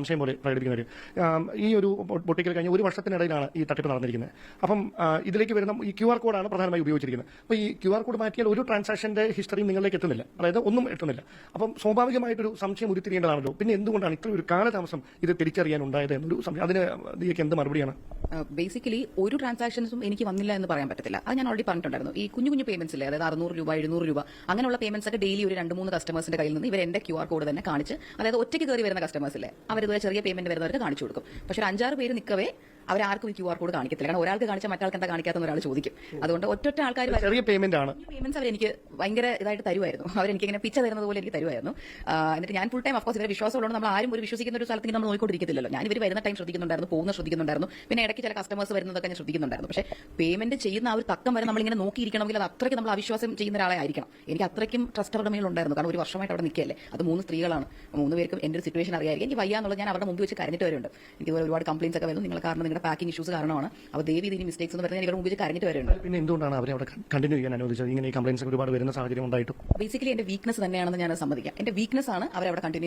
സംശയം പോലെ പ്രകടിപ്പിക്കുന്നവർ ഈ ഒരു പൊട്ടിക്കൽ കഴിഞ്ഞ ഒരു വർഷത്തിനിടയിലാണ് ഈ തട്ടിപ്പ് നടന്നിരിക്കുന്നത്. അപ്പം ഇതിലേക്ക് വരുന്ന ഈ QR കോഡാണ് പ്രധാനമായി ഉപയോഗിച്ചിരിക്കുന്നത്. അപ്പോൾ ഈ QR കോഡ് മാറ്റിയാൽ ഒരു ട്രാൻസാക്ഷന്റെ ഹിസ്റ്ററി നിങ്ങളിലേക്ക് എത്തുന്നില്ല, അതായത് ഒന്നും എത്തുന്നില്ല. അപ്പം സ്വാഭാവികമായിട്ടൊരു സംശയം ഉരുത്തിരിയേണ്ടതാണല്ലോ. പിന്നെ എന്തുകൊണ്ടാണ് ഇത്ര ഒരു കാലതാമസം ഇത് തിരിച്ചറിയാൻ ഉണ്ടായത് എന്നൊരു സംശയം. അതിന് ഇതിലേക്ക് എന്ത് മറുപടിയാണ്? ബേസിക്കലി ഒരു ട്രാൻസാക്ഷൻസും എനിക്ക് വന്നില്ല എന്ന് പറയാൻ പറ്റത്തില്ല. അത് ഞാൻ ഓൾറെഡി പറഞ്ഞിട്ടുണ്ടായിരുന്നു. ഈ കുഞ്ഞു കുഞ്ഞു പേയ്മെന്റ്സ് ഇല്ലേ, അതായത് 600 രൂപ 700 രൂപ അങ്ങനെയുള്ള പേയ്മെന്റ്സ് ഒക്കെ ഡെയിലി ഒരു 2-3 കസ്റ്റമേഴ്സിന്റെ കയ്യിൽ നിന്ന് ഇവർ എന്റെ QR കോഡ് തന്നെ കാണിച്ച്, അതായത് ഒറ്റയ്ക്ക് കയറി വരുന്ന കസ്റ്റമേഴ്സ് ഇല്ലേ, അവരിതുപോലെ ചെറിയ പേയ്മെന്റ് വരുന്നവർക്ക് കാണിച്ചു കൊടുക്കും. പക്ഷേ ഒരു 5-6 പേര് നിൽക്കവേ അവരാർക്കും ഈ QR കോഡ് കാണിക്കത്തില്ല. കാരണം ഒരാൾക്ക് കാണിച്ചാൽ മറ്റാൾക്ക് എന്താ കാണിക്കാത്തെന്ന് ഒരാൾ ചോദിക്കും. അതുകൊണ്ട് ഒറ്റ ആൾക്കാർ ചെറിയ പേയ്മെന്റ് ആണ് പേയ്മെന്റ്സ് അവരെനിക്ക് ഭയങ്കര ഇതായിട്ട് തരുമായിരുന്നു. അവരെനിക്ക് ഇങ്ങനെ പിച്ച തരുന്നത് പോലെ എനിക്ക് തരുമായിരുന്നു. എന്നിട്ട് ഞാൻ ഫുൾ ടൈം ഓഫ് കോഴ്സ് ഇവരെ വിശ്വാസമുള്ളതുകൊണ്ട് നമ്മൾ ആരും ഒരു വിശ്വസിക്കുന്ന ഒരു സ്ഥലത്തേക്ക് നമ്മൾ നോക്കിക്കൊണ്ടിരിക്കത്തില്ലല്ലോ. ഞാൻ ഇവർ വരുന്ന ടൈം ശ്രദ്ധിക്കുന്നുണ്ടായിരുന്നു, പോകുന്ന ശ്രദ്ധിക്കുന്നുണ്ടായിരുന്നു, പിന്നെ ഇടയ്ക്ക് ചില കസ്റ്റമേഴ്സ് വരുന്നതൊക്കെ ഞാൻ ശ്രദ്ധിക്കുന്നുണ്ടായിരുന്നു. പക്ഷേ പേയ്മെന്റ് ചെയ്യുന്ന ആ ഒരു തക്കം വരെ നമ്മളിങ്ങനെ നോക്കിയിരിക്കണമെങ്കിൽ അത് അത്രയ്ക്ക് നമ്മൾ അവിശ്വാസം ചെയ്യുന്ന ഒരാളെ ആയിരിക്കണം. എനിക്ക് അത്രയ്ക്കും ട്രസ്റ്റ് അവരുടെ മേലുണ്ടായിരുന്നു. കാരണം ഒരു വർഷമായിട്ട് അവിടെ നിൽക്കുകയല്ലേ. അത് 3 സ്ത്രീകളാണ്. 3 പേർക്കും എന്റെ ഒരു സിറ്റുവേഷൻ അറിയാമായിരിക്കും. എനിക്ക് വയ്യാന്നുള്ളത് ഞാൻ അവരുടെ മുമ്പ് വെച്ച് കരഞ്ഞിട്ട് വരുന്നുണ്ട്. എനിക്ക് ഒരുപാട് കംപ്ലയിൻസ് ഒക്കെ വരുന്നു, നിങ്ങൾ കാരണം നിങ്ങളുടെ പാക്കിംഗ് ഇഷ്യൂസ് കാരണമാണ്. അപ്പോൾ ദേവി ഇതിന് മിസ്റ്റേക്സ് എന്ന് പറഞ്ഞാൽ ഇവരുടെ മുമ്പ് വെച്ച് കരഞ്ഞിട്ട് വരുന്നുണ്ട്. പിന്നെ എന്തുകൊണ്ടാണ് അവരെ അവിടെ കണ്ടിന്യൂ ചെയ്യാൻ അനുവദിച്ചത്? ഇങ്ങനെ ഈ കംപ്ലയിൻസ് ഒരുപാട് വരുന്ന സാഹചര്യം ഉണ്ടായിട്ടും ബേസിക്കലി എന്റെ വീക്ക്നെസ് തന്നെയാണെന്ന് ഞാൻ സമ്മതിക്കാം. എന്റെ വീക്ക്നെസ് ആണ് അവരവിടെ കണ്ടിന്യൂ